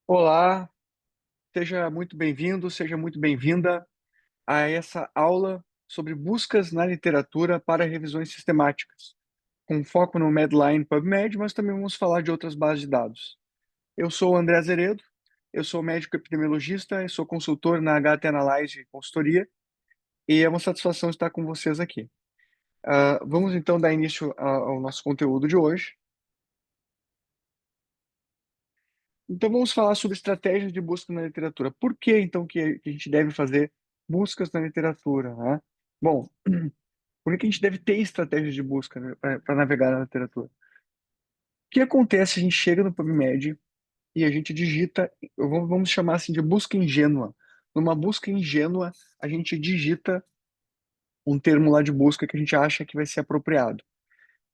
Olá, seja muito bem-vindo, seja muito bem-vinda a essa aula sobre buscas na literatura para revisões sistemáticas, com foco no Medline PubMed, mas também vamos falar de outras bases de dados. Eu sou o André Azeredo, eu sou médico epidemiologista e sou consultor na HT Analyze Consultoria, e é uma satisfação estar com vocês aqui. Vamos então dar início ao nosso conteúdo de hoje. Então vamos falar sobre estratégias de busca na literatura. Por que então que a gente deve fazer buscas na literatura, né? Bom, por que a gente deve ter estratégias de busca, né, para navegar na literatura? O que acontece? A gente chega no PubMed e a gente digita, vamos chamar assim de busca ingênua. Numa busca ingênua, a gente digita um termo lá de busca que a gente acha que vai ser apropriado.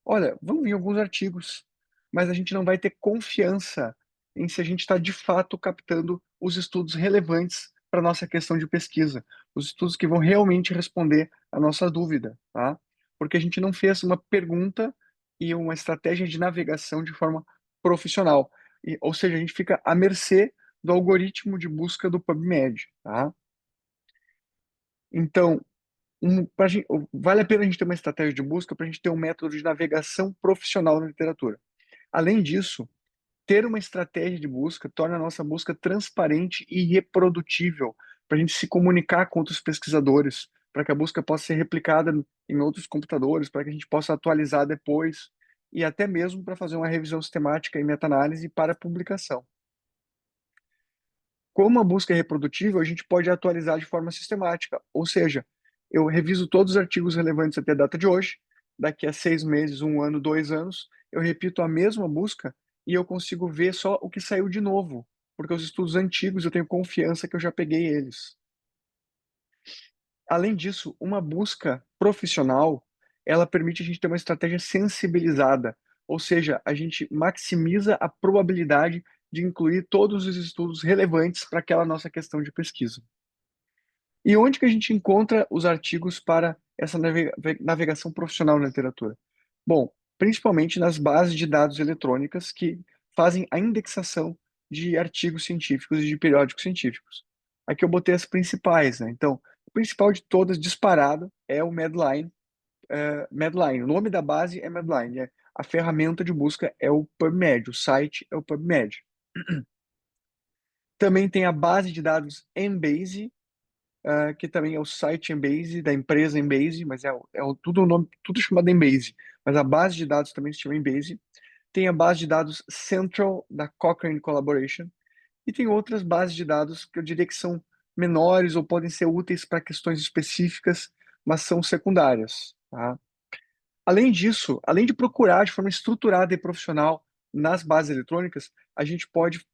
Olha, vão vir alguns artigos, mas a gente não vai ter confiança em se a gente está de fato captando os estudos relevantes para a nossa questão de pesquisa, os estudos que vão realmente responder a nossa dúvida, tá? Porque a gente não fez uma pergunta e uma estratégia de navegação de forma profissional. Ou seja, a gente fica à mercê do algoritmo de busca do PubMed, tá? Então, vale a pena a gente ter uma estratégia de busca para a gente ter um método de navegação profissional na literatura. Além disso, ter uma estratégia de busca torna a nossa busca transparente e reprodutível, para a gente se comunicar com outros pesquisadores, para que a busca possa ser replicada em outros computadores, para que a gente possa atualizar depois, e até mesmo para fazer uma revisão sistemática e meta-análise para publicação. Como a busca é reprodutível, a gente pode atualizar de forma sistemática, ou seja, eu reviso todos os artigos relevantes até a data de hoje, daqui a 6 meses, 1 ano, 2 anos, eu repito a mesma busca e eu consigo ver só o que saiu de novo, porque os estudos antigos eu tenho confiança que eu já peguei eles. Além disso, uma busca profissional, ela permite a gente ter uma estratégia sensibilizada, ou seja, a gente maximiza a probabilidade de incluir todos os estudos relevantes para aquela nossa questão de pesquisa. E onde que a gente encontra os artigos para essa navegação profissional na literatura? Bom, principalmente nas bases de dados eletrônicas que fazem a indexação de artigos científicos e de periódicos científicos. Aqui eu botei as principais, né? Então, o principal de todas, disparado, é o Medline. Medline, o nome da base é Medline, a ferramenta de busca é o PubMed, o site é o PubMed. Também tem a base de dados Embase, que também é o site Embase, da empresa Embase, mas tudo o nome, tudo chamado Embase. Mas a base de dados também se chama Embase. Tem a base de dados Central, da Cochrane Collaboration. E tem outras bases de dados que eu diria que são menores ou podem ser úteis para questões específicas, mas são secundárias, tá? Além disso, além de procurar de forma estruturada e profissional nas bases eletrônicas, a gente pode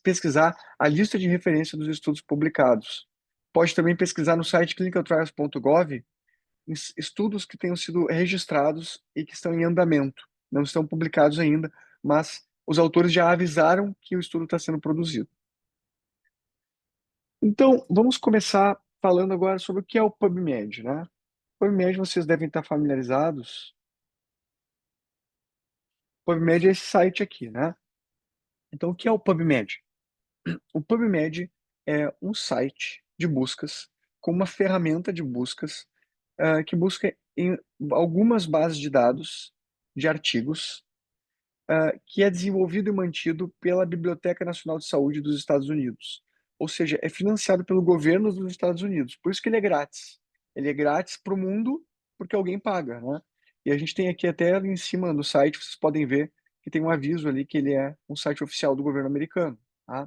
pesquisar a lista de referência dos estudos publicados. Pode também pesquisar no site clinicaltrials.gov estudos que tenham sido registrados e que estão em andamento. Não estão publicados ainda, mas os autores já avisaram que o estudo está sendo produzido. Então, vamos começar falando agora sobre o que é o PubMed, né? O PubMed vocês devem estar familiarizados. O PubMed é esse site aqui, né? Então, o que é o PubMed? O PubMed é um site de buscas com uma ferramenta de buscas que busca em algumas bases de dados de artigos que é desenvolvido e mantido pela Biblioteca Nacional de Saúde dos Estados Unidos. Ou seja, é financiado pelo governo dos Estados Unidos. Por isso que ele é grátis. Ele é grátis para o mundo porque alguém paga, né? E a gente tem aqui até ali em cima do site, vocês podem ver que tem um aviso ali que ele é um site oficial do governo americano, tá?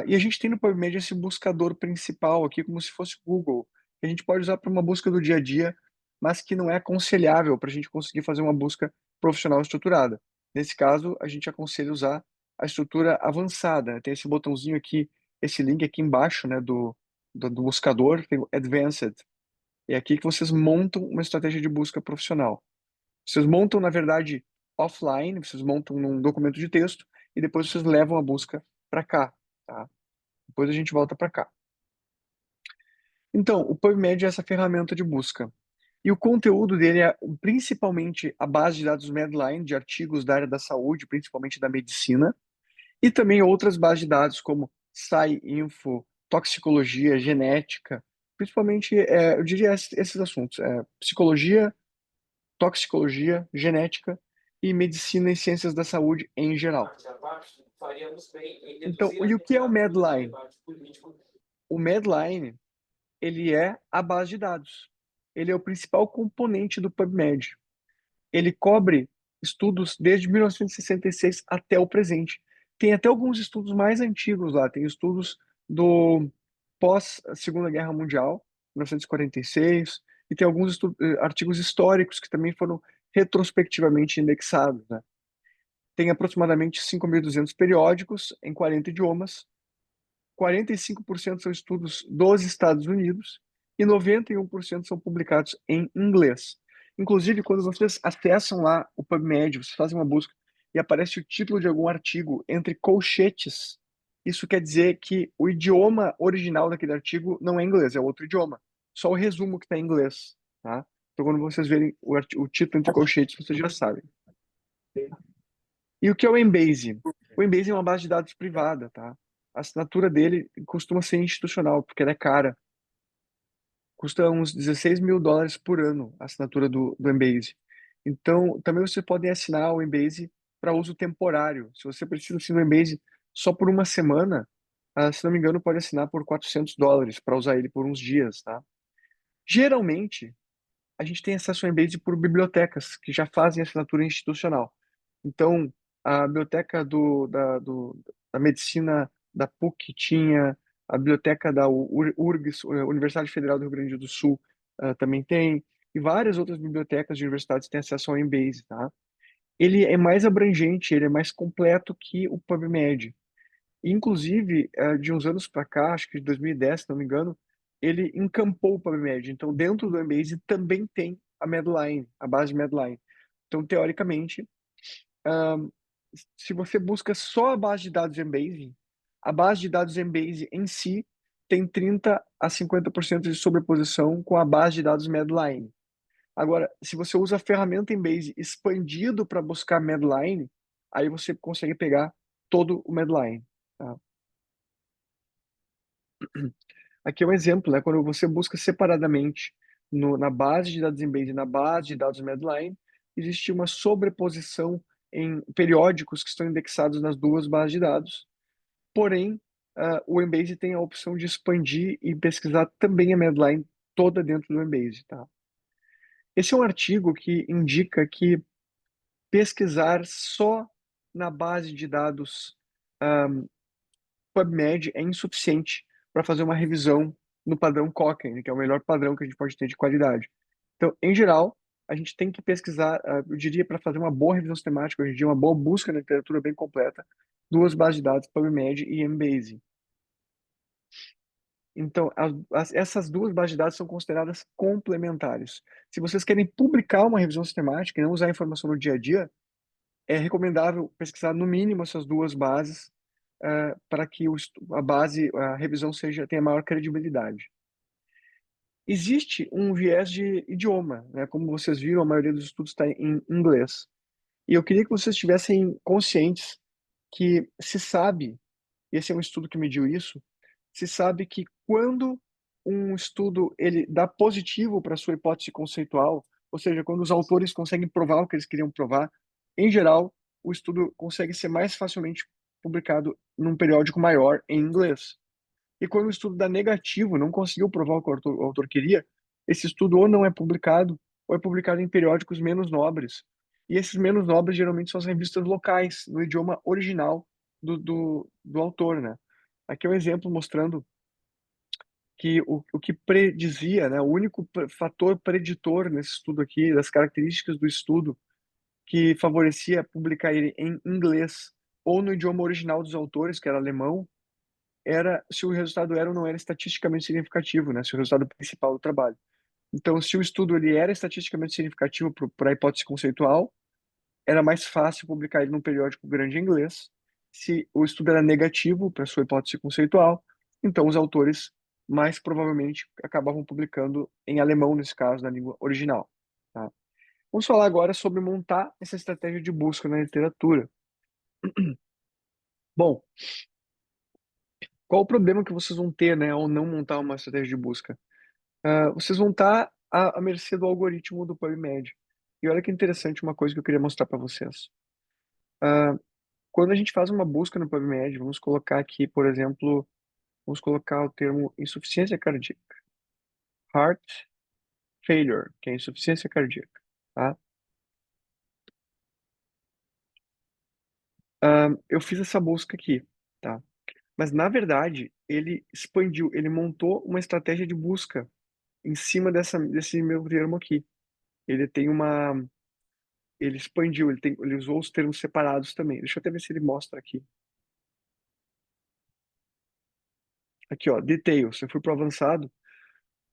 E a gente tem no PubMed esse buscador principal aqui, como se fosse o Google, que a gente pode usar para uma busca do dia a dia, mas que não é aconselhável para a gente conseguir fazer uma busca profissional estruturada. Nesse caso, a gente aconselha usar a estrutura avançada. Tem esse botãozinho aqui, esse link aqui embaixo, né, do buscador, tem o Advanced. É aqui que vocês montam uma estratégia de busca profissional. Vocês montam, na verdade, offline, vocês montam num documento de texto e depois vocês levam a busca para cá, tá? Depois a gente volta para cá. Então, o PubMed é essa ferramenta de busca. E o conteúdo dele é principalmente a base de dados Medline, de artigos da área da saúde, principalmente da medicina, E também outras bases de dados como SciInfo, toxicologia, genética, principalmente, eu diria esses assuntos, psicologia, toxicologia, genética e medicina e ciências da saúde em geral. Então, e o que é o Medline? O Medline, ele é a base de dados. Ele é o principal componente do PubMed. Ele cobre estudos desde 1966 até o presente. Tem até alguns estudos mais antigos lá. Tem estudos do pós-Segunda Guerra Mundial, 1946, e tem alguns artigos históricos que também foram retrospectivamente indexados, né? Tem aproximadamente 5.200 periódicos em 40 idiomas, 45% são estudos dos Estados Unidos e 91% são publicados em inglês. Inclusive, quando vocês acessam lá o PubMed, vocês fazem uma busca e aparece o título de algum artigo entre colchetes, isso quer dizer que o idioma original daquele artigo não é inglês, é outro idioma. Só o resumo que está em inglês, tá? Então, quando vocês verem o título entre colchetes, vocês já sabem. E o que é o Embase? O Embase é uma base de dados privada, tá? A assinatura dele costuma ser institucional, porque ela é cara. Custa uns US$ 16.000 por ano a assinatura do Embase. Então, também vocês podem assinar o Embase para uso temporário. Se você precisa assinar o Embase só por uma semana, se não me engano, pode assinar por US$ 400 para usar ele por uns dias, tá? Geralmente, a gente tem acesso ao Embase por bibliotecas que já fazem assinatura institucional. Então, a biblioteca da medicina da PUC tinha, a biblioteca da URGS, Universidade Federal do Rio Grande do Sul, também tem, e várias outras bibliotecas de universidades têm acesso ao Embase, tá? Ele é mais abrangente, ele é mais completo que o PubMed. Inclusive, de uns anos para cá, acho que de 2010, se não me engano, ele encampou o PubMed. Então, dentro do Embase também tem a Medline, a base Medline. Então, teoricamente, ahn, se você busca só a base de dados Embase, a base de dados Embase em si tem 30 a 50% de sobreposição com a base de dados Medline. Agora, se você usa a ferramenta Embase expandido para buscar Medline, aí você consegue pegar todo o Medline, tá? Aqui é um exemplo, né? Quando você busca separadamente na base de dados Embase e na base de dados Medline, existe uma sobreposição em periódicos que estão indexados nas duas bases de dados. Porém, o Embase tem a opção de expandir e pesquisar também a Medline toda dentro do Embase, tá? Esse é um artigo que indica que pesquisar só na base de dados PubMed é insuficiente para fazer uma revisão no padrão Cochrane, que é o melhor padrão que a gente pode ter de qualidade. Então, em geral, a gente tem que pesquisar, eu diria, para fazer uma boa revisão sistemática, hoje em dia, uma boa busca na literatura bem completa, duas bases de dados, PubMed e Embase. Então, essas duas bases de dados são consideradas complementares. Se vocês querem publicar uma revisão sistemática e não usar a informação no dia a dia, é recomendável pesquisar no mínimo essas duas bases para que a revisão tenha maior credibilidade. Existe um viés de idioma, né? Como vocês viram, a maioria dos estudos está em inglês. E eu queria que vocês estivessem conscientes que se sabe, esse é um estudo que mediu isso, se sabe que quando um estudo ele dá positivo para sua hipótese conceitual, ou seja, quando os autores conseguem provar o que eles queriam provar, em geral, o estudo consegue ser mais facilmente publicado num periódico maior em inglês. E quando o estudo dá negativo, não conseguiu provar o que o autor queria, esse estudo ou não é publicado, ou é publicado em periódicos menos nobres. E esses menos nobres geralmente são as revistas locais, no idioma original do autor, né? Aqui é um exemplo mostrando que o que predizia, né, o único fator preditor nesse estudo aqui, das características do estudo, que favorecia publicar ele em inglês ou no idioma original dos autores, que era alemão, era se o resultado era ou não era estatisticamente significativo, né? Se o resultado principal do trabalho. Então, se o estudo ele era estatisticamente significativo para a hipótese conceitual, era mais fácil publicar ele num periódico grande em inglês. Se o estudo era negativo para sua hipótese conceitual, então os autores mais provavelmente acabavam publicando em alemão, nesse caso, na língua original, tá? Vamos falar agora sobre montar essa estratégia de busca na literatura. Bom, qual o problema que vocês vão ter, né, ao não montar uma estratégia de busca? Vocês vão estar à mercê do algoritmo do PubMed. E olha que interessante uma coisa que eu queria mostrar para vocês. Ah, Quando a gente faz uma busca no PubMed, vamos colocar aqui, por exemplo, vamos colocar o termo insuficiência cardíaca, heart failure, que é insuficiência cardíaca, tá? Eu fiz essa busca aqui, tá? Mas na verdade, ele expandiu, ele montou uma estratégia de busca em cima desse meu termo aqui. Ele tem uma, ele expandiu, ele usou os termos separados também. Deixa eu até ver se ele mostra aqui. Aqui, ó, details. Eu fui pro avançado.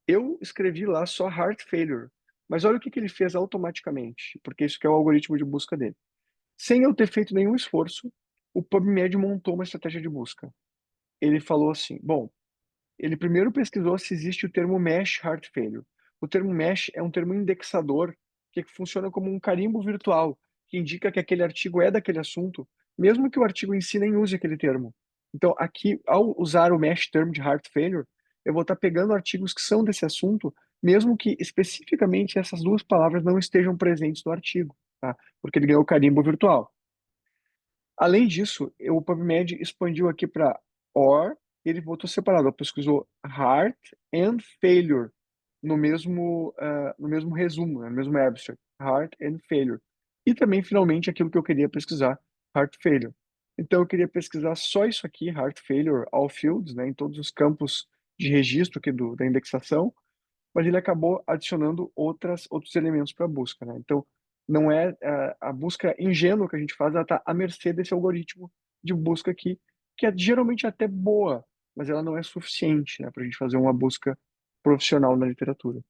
Eu escrevi lá só heart failure. Mas olha o que que ele fez automaticamente, porque isso que é o algoritmo de busca dele. Sem eu ter feito nenhum esforço, o PubMed montou uma estratégia de busca. Ele falou assim: bom, ele primeiro pesquisou se existe o termo mesh heart failure. O termo mesh é um termo indexador que funciona como um carimbo virtual, que indica que aquele artigo é daquele assunto, mesmo que o artigo em si nem use aquele termo. Então, aqui, ao usar o mesh term de heart failure, eu vou estar pegando artigos que são desse assunto, mesmo que especificamente essas duas palavras não estejam presentes no artigo, tá? Porque ele ganhou o carimbo virtual. Além disso, o PubMed expandiu aqui para or, e ele botou separado, pesquisou heart and failure no mesmo resumo, né, no mesmo abstract, heart and failure. E também, finalmente, aquilo que eu queria pesquisar, heart failure. Então, eu queria pesquisar só isso aqui, heart failure, all fields, né, em todos os campos de registro aqui da indexação, mas ele acabou adicionando outros elementos para a busca, né? Então, não é a busca ingênua que a gente faz, ela está à mercê desse algoritmo de busca aqui, que é geralmente até boa, mas ela não é suficiente, né, para a gente fazer uma busca profissional na literatura.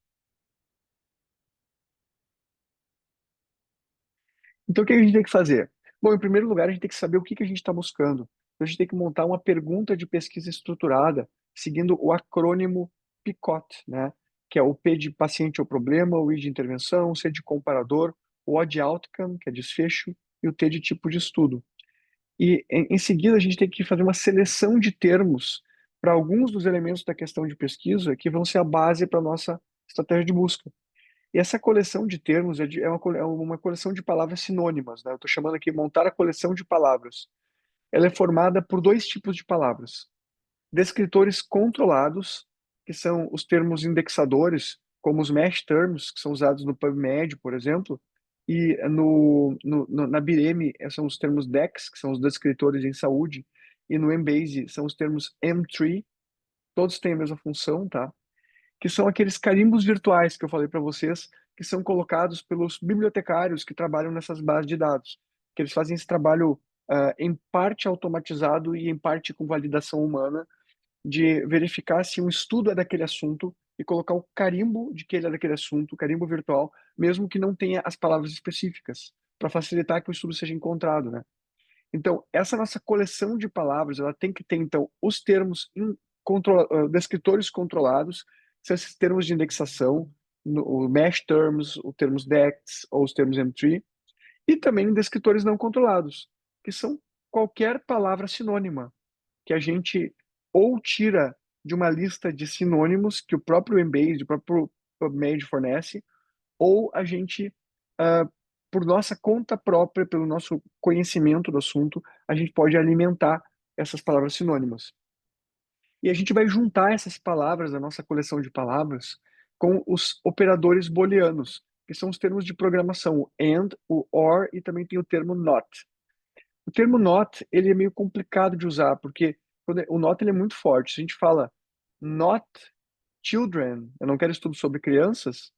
Então, o que a gente tem que fazer? Bom, em primeiro lugar, a gente tem que saber o que que a gente está buscando. Então, a gente tem que montar uma pergunta de pesquisa estruturada, seguindo o acrônimo PICOT, né? Que é o P de paciente ou problema, o I de intervenção, o C de comparador, o O de outcome, que é desfecho, e o T de tipo de estudo. E, em seguida, a gente tem que fazer uma seleção de termos para alguns dos elementos da questão de pesquisa que vão ser a base para a nossa estratégia de busca. E essa coleção de termos é uma coleção de palavras sinônimas, né? Eu estou chamando aqui montar a coleção de palavras. Ela é formada por dois tipos de palavras: descritores controlados, que são os termos indexadores, como os mesh terms, que são usados no PubMed, por exemplo, e na Bireme são os termos DEX, que são os descritores em saúde, e no Embase são os termos M3, todos têm a mesma função, tá? Que são aqueles carimbos virtuais que eu falei para vocês, que são colocados pelos bibliotecários que trabalham nessas bases de dados, que eles fazem esse trabalho em parte automatizado e em parte com validação humana, de verificar se um estudo é daquele assunto e colocar o carimbo de que ele é daquele assunto, o carimbo virtual, mesmo que não tenha as palavras específicas, para facilitar que o estudo seja encontrado, né? Então, essa nossa coleção de palavras, ela tem que ter, então, os termos descritores controlados, são esses termos de indexação, o mesh terms, os termos DEX ou os termos M3, e também descritores não controlados, que são qualquer palavra sinônima, que a gente ou tira de uma lista de sinônimos que o próprio Embase, o próprio PubMed fornece, ou a gente, ah, por nossa conta própria, pelo nosso conhecimento do assunto, a gente pode alimentar essas palavras sinônimas. E a gente vai juntar essas palavras da nossa coleção de palavras com os operadores booleanos, que são os termos de programação, o AND, o OR e também tem o termo NOT. O termo not, ele é meio complicado de usar, porque o not ele é muito forte. Se a gente fala not children, eu não quero estudo sobre crianças,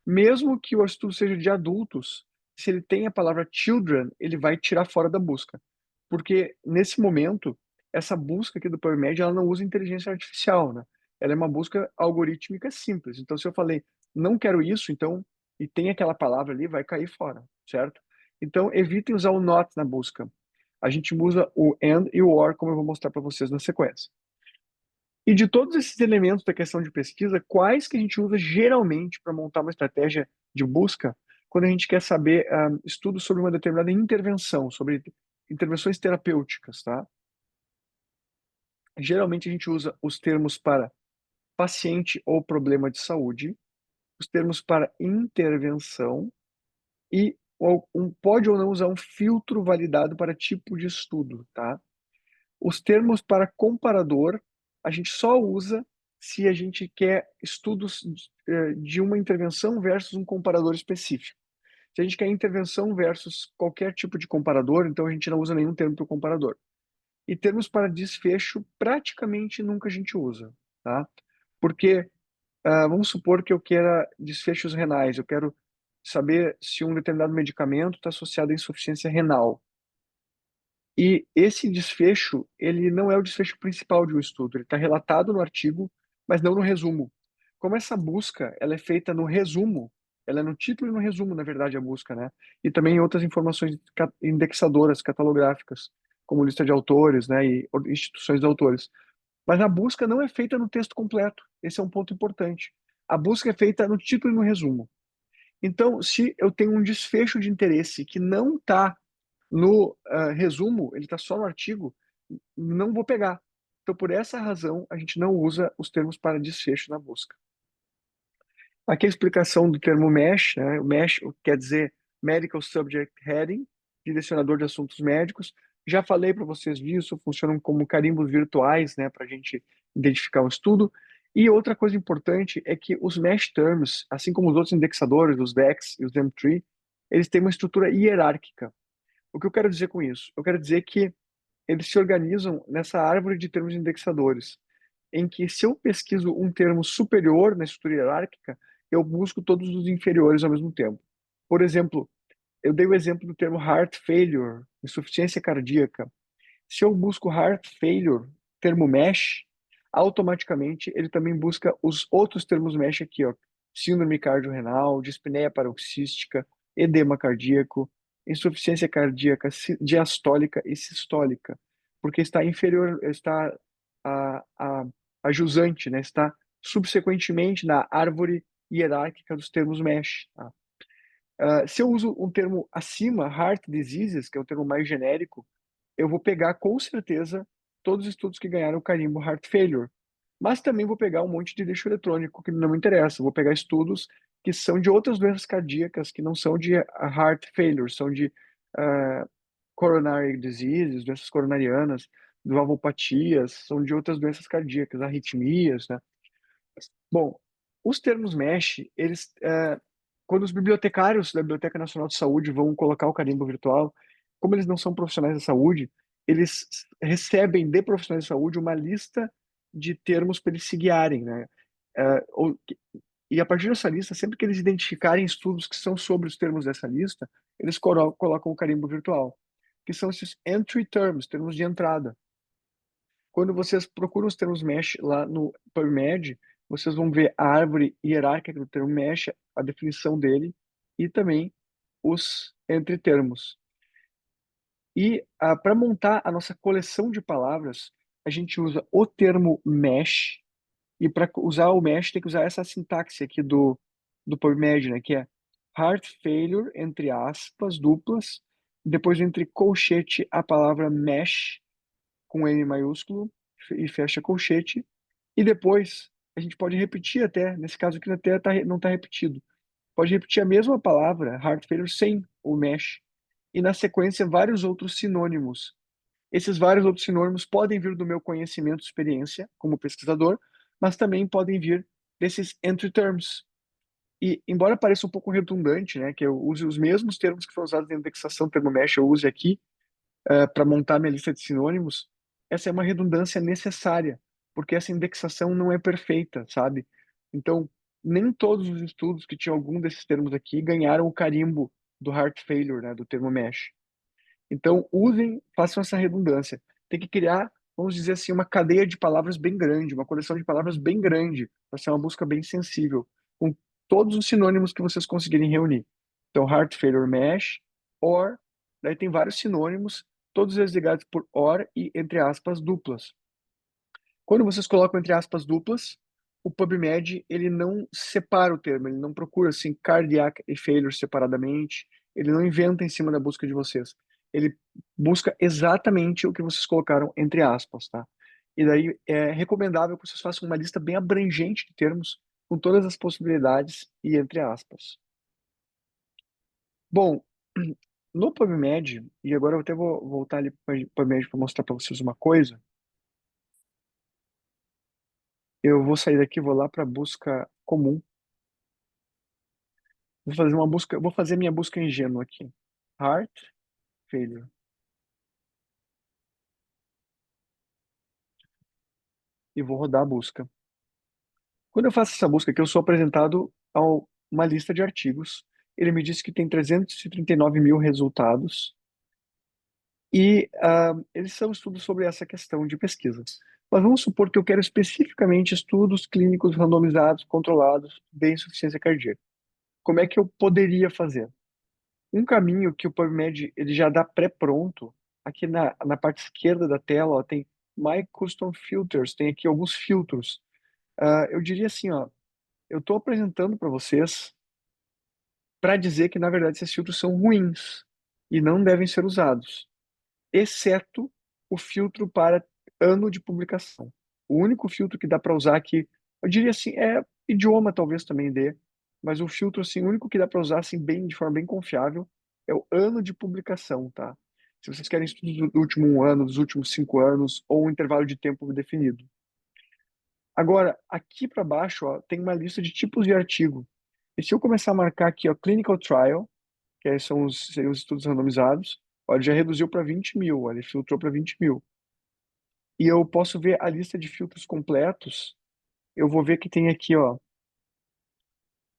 mesmo que o estudo seja de adultos, se ele tem a palavra children, ele vai tirar fora da busca. Porque, nesse momento, essa busca aqui do PubMed, ela não usa inteligência artificial, né? Ela é uma busca algorítmica simples. Então, se eu falei, não quero isso, então, e tem aquela palavra ali, vai cair fora, certo? Então, evitem usar o not na busca. A gente usa o and e o or, como eu vou mostrar para vocês na sequência. E de todos esses elementos da questão de pesquisa, quais que a gente usa geralmente para montar uma estratégia de busca quando a gente quer saber estudos sobre uma determinada intervenção, sobre intervenções terapêuticas, tá? Geralmente a gente usa os termos para paciente ou problema de saúde, os termos para intervenção e pode ou não usar um filtro validado para tipo de estudo, tá? Os termos para comparador, a gente só usa se a gente quer estudos de uma intervenção versus um comparador específico. Se a gente quer intervenção versus qualquer tipo de comparador, então a gente não usa nenhum termo para o comparador. E termos para desfecho, praticamente nunca a gente usa, tá? Porque, vamos supor que eu queira desfechos renais, eu quero saber se um determinado medicamento está associado à insuficiência renal. E esse desfecho, ele não é o desfecho principal de um estudo, ele está relatado no artigo, mas não no resumo. Como essa busca, ela é feita no resumo, ela é no título e no resumo, na verdade, a busca, né? E também em outras informações indexadoras, catalográficas, como lista de autores, né, e instituições de autores. Mas a busca não é feita no texto completo. Esse é um ponto importante. A busca é feita no título e no resumo. Então, se eu tenho um desfecho de interesse que não está no resumo, ele está só no artigo, não vou pegar. Então, por essa razão, a gente não usa os termos para desfecho na busca. Aqui a explicação do termo MASH, né? O MASH quer dizer Medical Subject Heading, direcionador de assuntos médicos. Já falei para vocês disso, funcionam como carimbos virtuais, né, para a gente identificar o estudo. E outra coisa importante é que os MASH terms, assim como os outros indexadores, os DEX e os DEM3, eles têm uma estrutura hierárquica. O que eu quero dizer com isso? Eu quero dizer que eles se organizam nessa árvore de termos indexadores, em que se eu pesquiso um termo superior na estrutura hierárquica, eu busco todos os inferiores ao mesmo tempo. Por exemplo, eu dei o exemplo do termo heart failure, insuficiência cardíaca. Se eu busco heart failure, termo mesh, automaticamente ele também busca os outros termos mesh aqui, ó. Síndrome cardiorrenal, dispneia paroxística, edema cardíaco, insuficiência cardíaca diastólica e sistólica, porque está inferior, está a jusante, né? Está subsequentemente na árvore hierárquica dos termos mesh. Tá? Se eu uso um termo acima, heart diseases, que é o termo mais genérico, eu vou pegar com certeza todos os estudos que ganharam o carimbo Heart Failure. Mas também vou pegar um monte de lixo eletrônico que não me interessa. Vou pegar estudos que são de outras doenças cardíacas, que não são de heart failure, são de coronary diseases, doenças coronarianas, valvopatias, são de outras doenças cardíacas, arritmias, né? Bom, os termos MESH, eles, quando os bibliotecários da Biblioteca Nacional de Saúde vão colocar o carimbo virtual, como eles não são profissionais da saúde, eles recebem de profissionais de saúde uma lista de termos para eles se guiarem, né? E a partir dessa lista, sempre que eles identificarem estudos que são sobre os termos dessa lista, eles colocam o carimbo virtual, que são esses entry terms, termos de entrada. Quando vocês procuram os termos mesh lá no PubMed, vocês vão ver a árvore hierárquica do termo mesh, a definição dele e também os entre termos. E para montar a nossa coleção de palavras, a gente usa o termo mesh, e para usar o mesh tem que usar essa sintaxe aqui do PubMed, né, que é heart failure, entre aspas, duplas, depois entre colchete a palavra mesh, com N maiúsculo, e fecha colchete, e depois a gente pode repetir até, nesse caso aqui até não está repetido, pode repetir a mesma palavra, heart failure, sem o mesh, e na sequência vários outros sinônimos. Esses vários outros sinônimos podem vir do meu conhecimento e experiência como pesquisador, mas também podem vir desses entry terms. E, embora pareça um pouco redundante, né, que eu use os mesmos termos que foram usados na indexação termo mesh, eu use aqui, para montar minha lista de sinônimos, essa é uma redundância necessária, porque essa indexação não é perfeita, sabe? Então, nem todos os estudos que tinham algum desses termos aqui ganharam o carimbo do heart failure, né, do termo mesh. Então, usem, façam essa redundância. Tem que criar, vamos dizer assim, uma cadeia de palavras bem grande, uma coleção de palavras bem grande, para ser uma busca bem sensível, com todos os sinônimos que vocês conseguirem reunir. Então, heart failure mesh, or, daí tem vários sinônimos, todos eles ligados por or e entre aspas duplas. Quando vocês colocam entre aspas duplas, o PubMed ele não separa o termo, ele não procura assim cardiac e failure separadamente, ele não inventa em cima da busca de vocês. Ele busca exatamente o que vocês colocaram entre aspas, tá? E daí é recomendável que vocês façam uma lista bem abrangente de termos, com todas as possibilidades e entre aspas. Bom, no PubMed, e agora eu até vou voltar ali para o PubMed para mostrar para vocês uma coisa. Eu vou sair daqui, vou lá para busca comum. Vou fazer uma busca, vou fazer minha busca ingênua aqui. Heart failure. E vou rodar a busca. Quando eu faço essa busca aqui, eu sou apresentado a uma lista de artigos. Ele me disse que tem 339 mil resultados e eles são estudos sobre essa questão de pesquisa. Mas vamos supor que eu quero especificamente estudos clínicos randomizados, controlados, de insuficiência cardíaca. Como é que eu poderia fazer? Um caminho que o PubMed ele já dá pré-pronto, aqui na parte esquerda da tela, ó, tem My Custom Filters, tem aqui alguns filtros. Eu diria assim, ó, eu estou apresentando para vocês para dizer que, na verdade, esses filtros são ruins e não devem ser usados, exceto o filtro para ano de publicação. O único filtro que dá para usar aqui, eu diria assim, é idioma talvez também dê, mas o filtro assim, o único que dá para usar assim bem de forma bem confiável é o ano de publicação, tá? Se vocês querem estudos do último um ano, dos últimos 5 anos ou um intervalo de tempo definido. Agora, aqui para baixo, ó, tem uma lista de tipos de artigo. E se eu começar a marcar aqui, ó, clinical trial, que aí seriam os estudos randomizados, ó, ele já reduziu para 20 mil, ó, ele filtrou para 20 mil. E eu posso ver a lista de filtros completos. Eu vou ver que tem aqui, ó.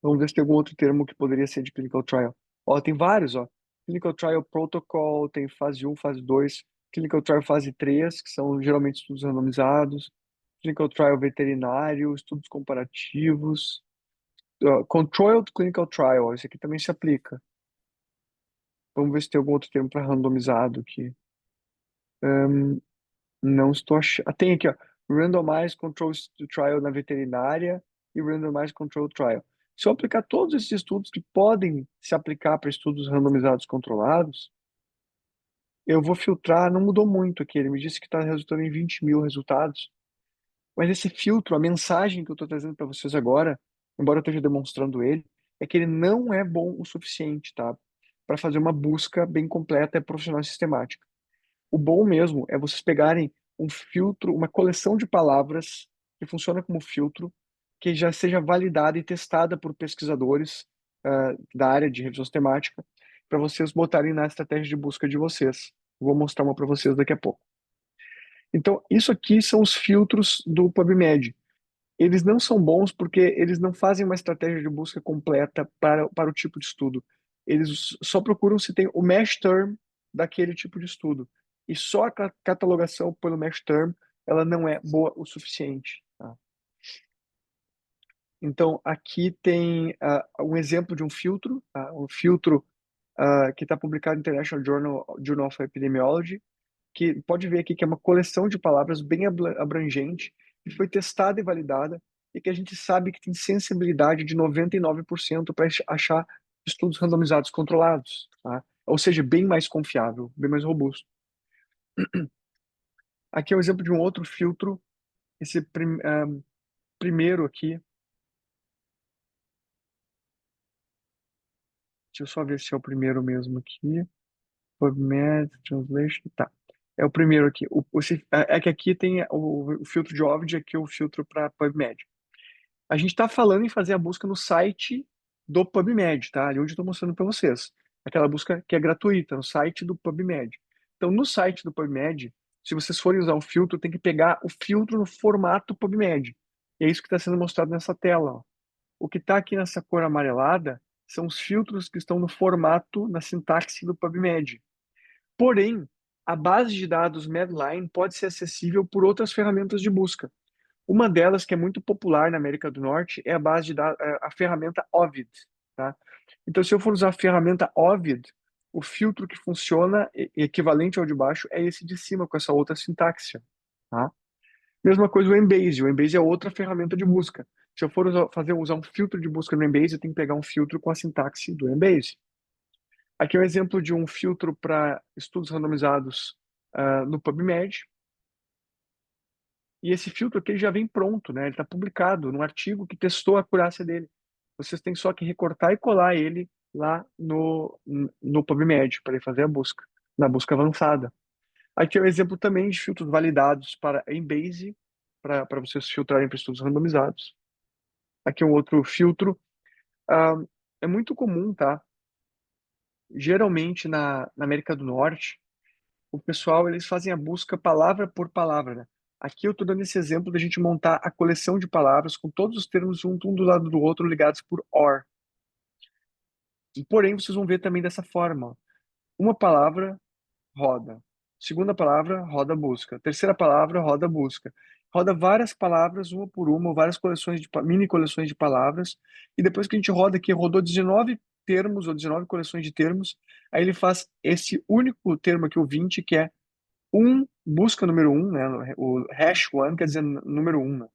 Vamos ver se tem algum outro termo que poderia ser de clinical trial. Ó, tem vários, ó. Clinical trial protocol, tem fase um, fase 2, clinical trial fase 3, que são geralmente estudos randomizados, clinical trial veterinário, estudos comparativos, controlled clinical trial, esse aqui também se aplica. Vamos ver se tem algum outro termo para randomizado aqui. Não estou achando. Ah, tem aqui, ó. Randomized Control Trial na veterinária e Randomized Control Trial. Se eu aplicar todos esses estudos que podem se aplicar para estudos randomizados controlados, eu vou filtrar. Não mudou muito aqui. Ele me disse que está resultando em 20 mil resultados. Mas esse filtro, a mensagem que eu estou trazendo para vocês agora, embora eu esteja demonstrando ele, é que ele não é bom o suficiente, tá? Para fazer uma busca bem completa e profissional e sistemática. O bom mesmo é vocês pegarem um filtro, uma coleção de palavras que funciona como filtro, que já seja validada e testada por pesquisadores da área de revisão sistemática, para vocês botarem na estratégia de busca de vocês. Vou mostrar uma para vocês daqui a pouco. Então, isso aqui são os filtros do PubMed. Eles não são bons porque eles não fazem uma estratégia de busca completa para o tipo de estudo. Eles só procuram se tem o mesh term daquele tipo de estudo. E só a catalogação pelo mesh term, ela não é boa o suficiente. Tá? Então, aqui tem um exemplo de um filtro, tá? Um filtro que está publicado no International Journal of Epidemiology, que pode ver aqui que é uma coleção de palavras bem abrangente, que foi testada e validada, e que a gente sabe que tem sensibilidade de 99% para achar estudos randomizados controlados, tá? Ou seja, bem mais confiável, bem mais robusto. Aqui é o exemplo de um outro filtro, esse primeiro aqui, deixa eu só ver se é o primeiro mesmo aqui, PubMed, Translation, tá. É o primeiro aqui. É que aqui tem o filtro de Ovid, aqui é o filtro para PubMed. A gente está falando em fazer a busca no site do PubMed, tá? Ali onde eu estou mostrando para vocês. Aquela busca que é gratuita, no site do PubMed. Então, no site do PubMed, se vocês forem usar um filtro, tem que pegar o filtro no formato PubMed. E é isso que está sendo mostrado nessa tela, ó. O que está aqui nessa cor amarelada são os filtros que estão no formato, na sintaxe do PubMed. Porém, a base de dados Medline pode ser acessível por outras ferramentas de busca. Uma delas, que é muito popular na América do Norte, é a base de dados, a ferramenta Ovid, tá? Então, se eu for usar a ferramenta Ovid, o filtro que funciona, equivalente ao de baixo, é esse de cima, com essa outra sintaxe, tá? Mesma coisa o Embase. O Embase é outra ferramenta de busca. Se eu for usar um filtro de busca no Embase, eu tenho que pegar um filtro com a sintaxe do Embase. Aqui é um exemplo de um filtro para estudos randomizados no PubMed. E esse filtro aqui ele já vem pronto, né? Ele está publicado num artigo que testou a acurácia dele. Vocês têm só que recortar e colar ele lá no PubMed para ele fazer a busca, na busca avançada. Aqui é um exemplo também de filtros validados para Embase, para vocês filtrarem para estudos randomizados. Aqui é um outro filtro. Ah, é muito comum, tá? Geralmente na América do Norte, o pessoal eles fazem a busca palavra por palavra, né? Aqui eu estou dando esse exemplo da gente montar a coleção de palavras com todos os termos um do lado do outro ligados por OR. E, porém, vocês vão ver também dessa forma. Uma palavra roda. Segunda palavra, roda busca. Terceira palavra, roda busca. Roda várias palavras, uma por uma, várias coleções de mini coleções de palavras. E depois que a gente roda aqui, rodou 19 termos ou 19 coleções de termos, aí ele faz esse único termo aqui, o 20, que é busca número um, né? O hash one quer dizer número um, né?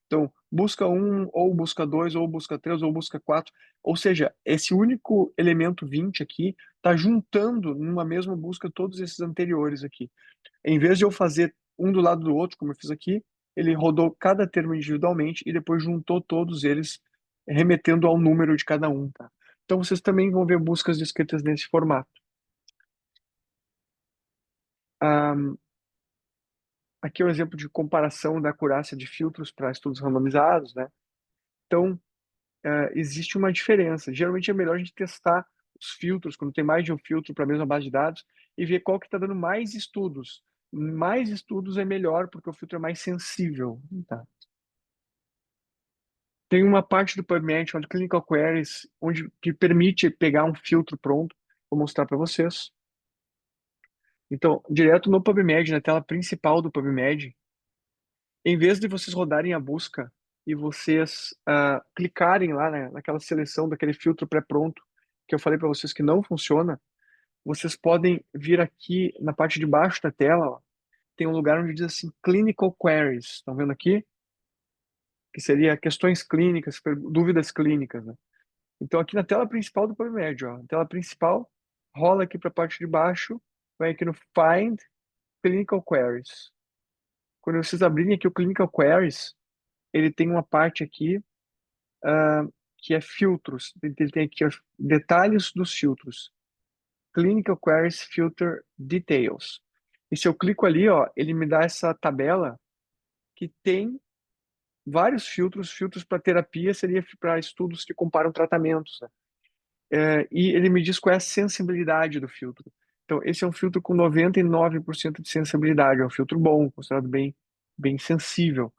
Então, busca um, ou busca dois, ou busca três, ou busca quatro. Ou seja, esse único elemento 20 aqui está juntando numa mesma busca todos esses anteriores aqui. Em vez de eu fazer um do lado do outro, como eu fiz aqui, ele rodou cada termo individualmente e depois juntou todos eles, remetendo ao número de cada um, tá? Então, vocês também vão ver buscas descritas nesse formato. Ah, aqui é um exemplo de comparação da acurácia de filtros para estudos randomizados, né? Então, existe uma diferença. Geralmente é melhor a gente testar os filtros, quando tem mais de um filtro para a mesma base de dados, e ver qual que está dando mais estudos. Mais estudos é melhor, porque o filtro é mais sensível. Tá? Tem uma parte do PubMed chamada Clinical Queries, que permite pegar um filtro pronto. Vou mostrar para vocês. Então, direto no PubMed, na tela principal do PubMed, em vez de vocês rodarem a busca e vocês clicarem lá, né, naquela seleção daquele filtro pré-pronto que eu falei para vocês que não funciona, vocês podem vir aqui na parte de baixo da tela, ó, tem um lugar onde diz assim Clinical Queries. Estão vendo aqui? Que seria questões clínicas, dúvidas clínicas, né? Então aqui na tela principal do PubMed, ó, na tela principal, rola aqui para a parte de baixo, vai aqui no Find Clinical Queries. Quando vocês abrirem aqui o Clinical Queries, ele tem uma parte aqui que é filtros. Ele tem aqui ó, detalhes dos filtros. Clinical Queries Filter Details. E se eu clico ali, ó, ele me dá essa tabela que tem vários filtros. Filtros para terapia seria para estudos que comparam tratamentos, né? E ele me diz qual é a sensibilidade do filtro. Então, esse é um filtro com 99% de sensibilidade. É um filtro bom, considerado bem sensível.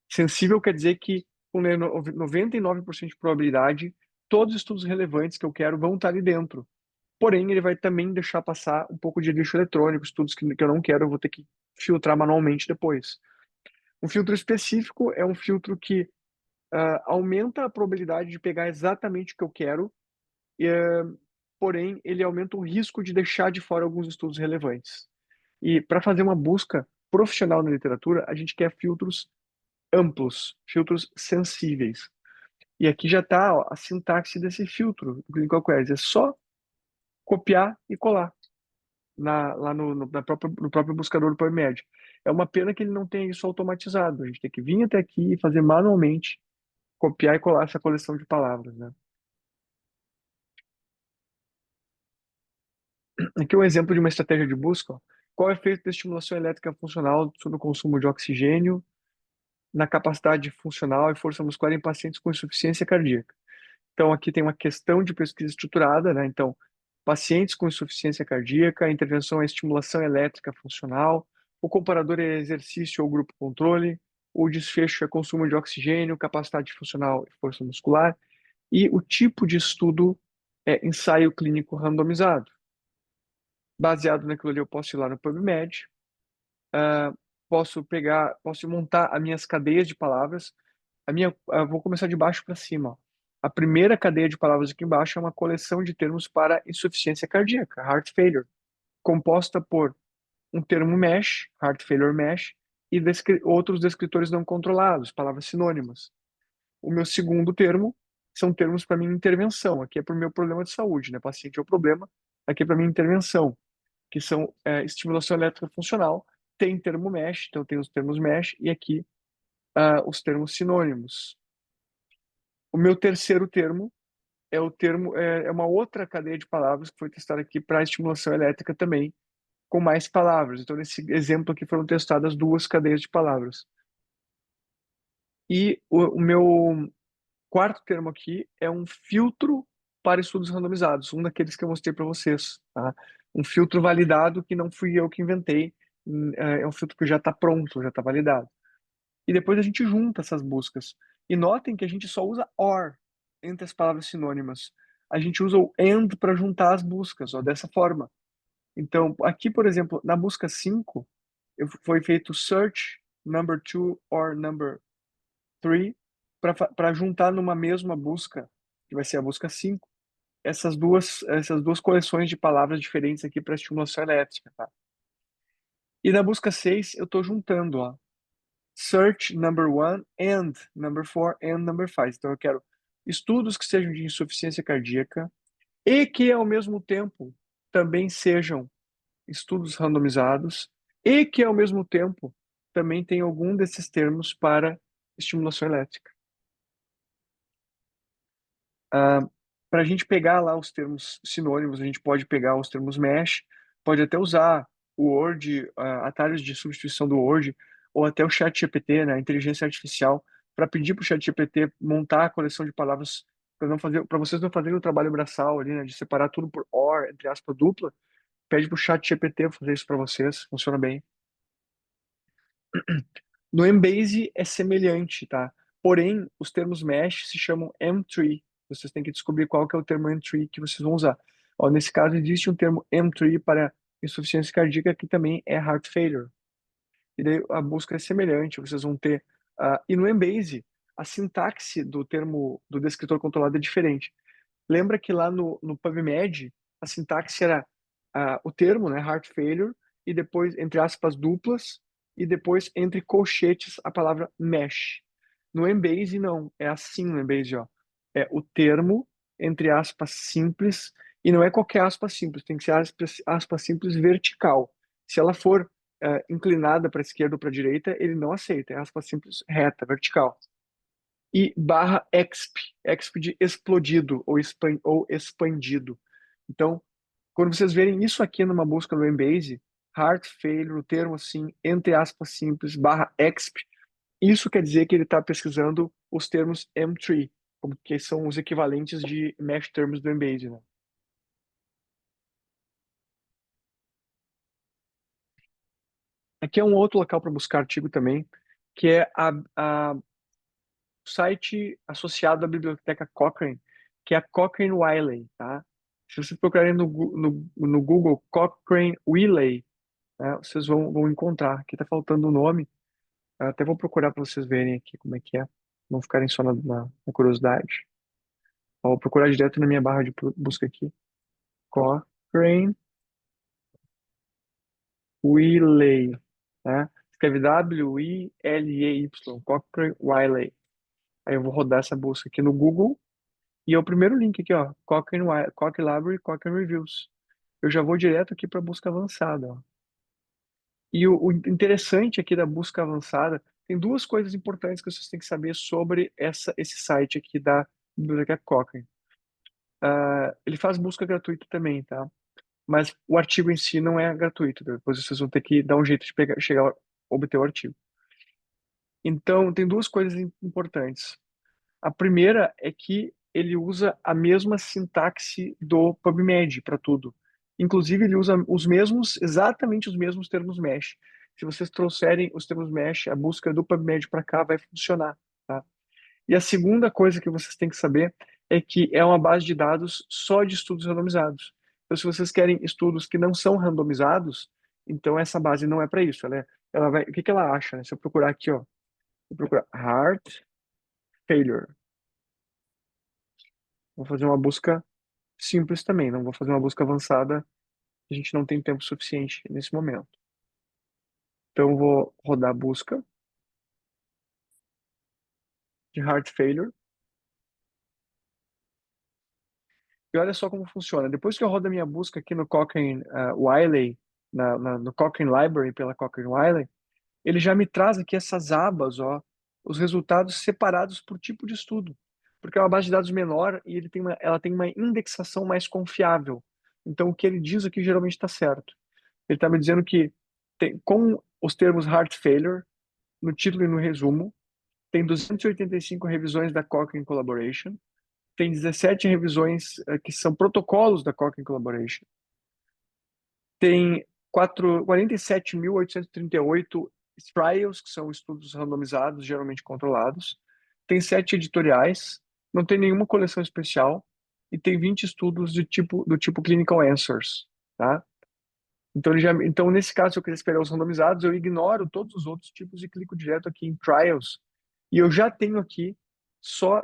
Sensível quer dizer que com 99% de probabilidade, todos os estudos relevantes que eu quero vão estar ali dentro. Porém, ele vai também deixar passar um pouco de lixo eletrônico, estudos que eu não quero, eu vou ter que filtrar manualmente depois. Um filtro específico é um filtro que aumenta a probabilidade de pegar exatamente o que eu quero, e, porém, ele aumenta o risco de deixar de fora alguns estudos relevantes. E para fazer uma busca profissional na literatura, a gente quer filtros amplos, filtros sensíveis. E aqui já está a sintaxe desse filtro do Clinical Queries. É só copiar e colar lá no próprio buscador do PubMed. É uma pena que ele não tenha isso automatizado. A gente tem que vir até aqui e fazer manualmente, copiar e colar essa coleção de palavras, né? Aqui é um exemplo de uma estratégia de busca. Ó. Qual é o efeito da estimulação elétrica funcional sobre o consumo de oxigênio na capacidade funcional e força muscular em pacientes com insuficiência cardíaca? Então, aqui tem uma questão de pesquisa estruturada, né? Então, pacientes com insuficiência cardíaca, a intervenção é estimulação elétrica funcional, o comparador é exercício ou grupo controle, o desfecho é consumo de oxigênio, capacidade funcional e força muscular, e o tipo de estudo é ensaio clínico randomizado. Baseado naquilo ali, eu posso ir lá no PubMed, posso montar as minhas cadeias de palavras. Vou começar de baixo para cima. Ó. A primeira cadeia de palavras aqui embaixo é uma coleção de termos para insuficiência cardíaca, heart failure, composta por um termo mesh, heart failure mesh, e outros descritores não controlados, palavras sinônimas. O meu segundo termo são termos para minha intervenção. Aqui é para o meu problema de saúde, né? Paciente é o problema, aqui é para minha intervenção, que são estimulação elétrica funcional. Tem termo mesh, então tem os termos mesh, e aqui os termos sinônimos. O meu terceiro termo é uma outra cadeia de palavras que foi testada aqui para estimulação elétrica também, com mais palavras. Então, nesse exemplo aqui foram testadas duas cadeias de palavras. E o meu quarto termo aqui é um filtro para estudos randomizados, um daqueles que eu mostrei para vocês, tá? Um filtro validado que não fui eu que inventei, é um filtro que já está pronto, já está validado. E depois a gente junta essas buscas. E notem que a gente só usa OR entre as palavras sinônimas. A gente usa o AND para juntar as buscas, ó, dessa forma. Então, aqui, por exemplo, na busca 5, foi feito search number 2 or number 3 para juntar numa mesma busca, que vai ser a busca 5, essas duas coleções de palavras diferentes aqui para estimulação elétrica, tá? E na busca 6, eu estou juntando, ó, search number 1 and number 4 and number 5. Então eu quero estudos que sejam de insuficiência cardíaca e que ao mesmo tempo também sejam estudos randomizados e que ao mesmo tempo também tem algum desses termos para estimulação elétrica. Para a gente pegar lá os termos sinônimos, a gente pode pegar os termos mesh, pode até usar o Word, atalhos de substituição do Word, ou até o ChatGPT, né, a inteligência artificial, para pedir para o ChatGPT montar a coleção de palavras para vocês não fazerem o trabalho braçal ali, né, de separar tudo por OR, entre aspas, dupla. Pede para o ChatGPT fazer isso para vocês, funciona bem. No Embase é semelhante, tá? Porém, os termos mesh se chamam M3. Vocês têm que descobrir qual que é o termo M3 que vocês vão usar. Ó, nesse caso, existe um termo M3 para insuficiência cardíaca que também é heart failure. E daí a busca é semelhante, vocês vão ter... e no Embase, a sintaxe do termo do descritor controlado é diferente. Lembra que lá no PubMed, a sintaxe era o termo, né, heart failure, e depois, entre aspas, duplas, e depois, entre colchetes, a palavra mesh. No Embase, não. É assim no Embase, ó. É o termo, entre aspas, simples, e não é qualquer aspas simples, tem que ser aspas simples vertical. Se ela for inclinada para a esquerda ou para a direita, ele não aceita. É aspas simples reta, vertical. E barra exp de explodido ou expandido. Então, quando vocês verem isso aqui numa busca no Embase, heart failure, o termo assim, entre aspas simples, barra exp, isso quer dizer que ele está pesquisando os termos M3, como que são os equivalentes de mesh terms do Embase, né? Aqui é um outro local para buscar artigo também, que é o site associado à biblioteca Cochrane, que é a Cochrane Wiley, tá? Se vocês procurarem no Google Cochrane Wiley, né, vocês vão encontrar. Aqui está faltando o nome. Eu até vou procurar para vocês verem aqui como é que é. Não ficarem só na curiosidade. Vou procurar direto na minha barra de busca aqui. Cochrane Wiley, né? Escreve Wiley, Cochrane Wiley. Aí eu vou rodar essa busca aqui no Google. E é o primeiro link aqui, ó. Cochrane Library, Cochrane Reviews. Eu já vou direto aqui para busca avançada, ó. E o interessante aqui da busca avançada, tem duas coisas importantes que vocês têm que saber sobre esse site aqui da Biblioteca Cochrane. Ele faz busca gratuita também, tá? Mas o artigo em si não é gratuito. Depois vocês vão ter que dar um jeito de chegar, obter o artigo. Então, tem duas coisas importantes. A primeira é que ele usa a mesma sintaxe do PubMed para tudo. Inclusive, ele usa exatamente os mesmos termos mesh. Se vocês trouxerem os termos mesh, a busca do PubMed para cá vai funcionar, tá? E a segunda coisa que vocês têm que saber é que é uma base de dados só de estudos randomizados. Então, se vocês querem estudos que não são randomizados, então essa base não é para isso. Ela vai, o que que ela acha, né? Se eu procurar aqui, ó, eu procurar heart failure, vou fazer uma busca simples também, não vou fazer uma busca avançada, a gente não tem tempo suficiente nesse momento. Então eu vou rodar a busca de heart failure. E olha só como funciona. Depois que eu rodo a minha busca aqui no Cochrane Wiley, no Cochrane Library pela Cochrane Wiley, ele já me traz aqui essas abas, ó, os resultados separados por tipo de estudo, porque é uma base de dados menor e ela tem uma indexação mais confiável. Então, o que ele diz aqui geralmente está certo. Ele está me dizendo que com os termos heart failure, no título e no resumo, tem 285 revisões da Cochrane Collaboration, tem 17 revisões que são protocolos da Cochrane Collaboration, tem 47.838 trials, que são estudos randomizados, geralmente controlados, tem 7 editoriais, não tem nenhuma coleção especial, e tem 20 estudos do tipo Clinical Answers, tá? Então, nesse caso, se eu quiser esperar os randomizados, eu ignoro todos os outros tipos e clico direto aqui em Trials. E eu já tenho aqui,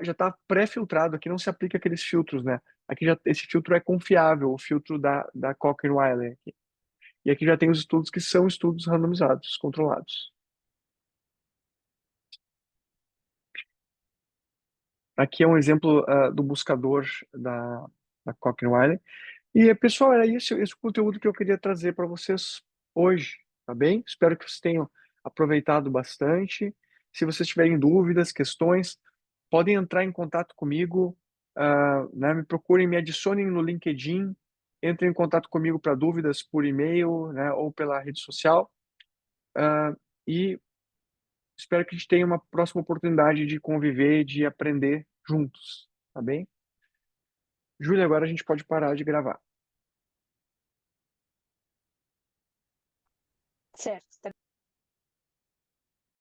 já está pré-filtrado, aqui não se aplica aqueles filtros, né? Aqui esse filtro é confiável, o filtro da Cochrane Wiley. E aqui já tem os estudos que são estudos randomizados, controlados. Aqui é um exemplo do buscador da Cochrane Wiley. E, pessoal, era isso, esse conteúdo que eu queria trazer para vocês hoje, tá bem? Espero que vocês tenham aproveitado bastante. Se vocês tiverem dúvidas, questões, podem entrar em contato comigo, né? Me procurem, me adicionem no LinkedIn, entrem em contato comigo para dúvidas por e-mail, né? Ou pela rede social. E espero que a gente tenha uma próxima oportunidade de conviver, de aprender juntos, tá bem? Júlia, agora a gente pode parar de gravar. Certo.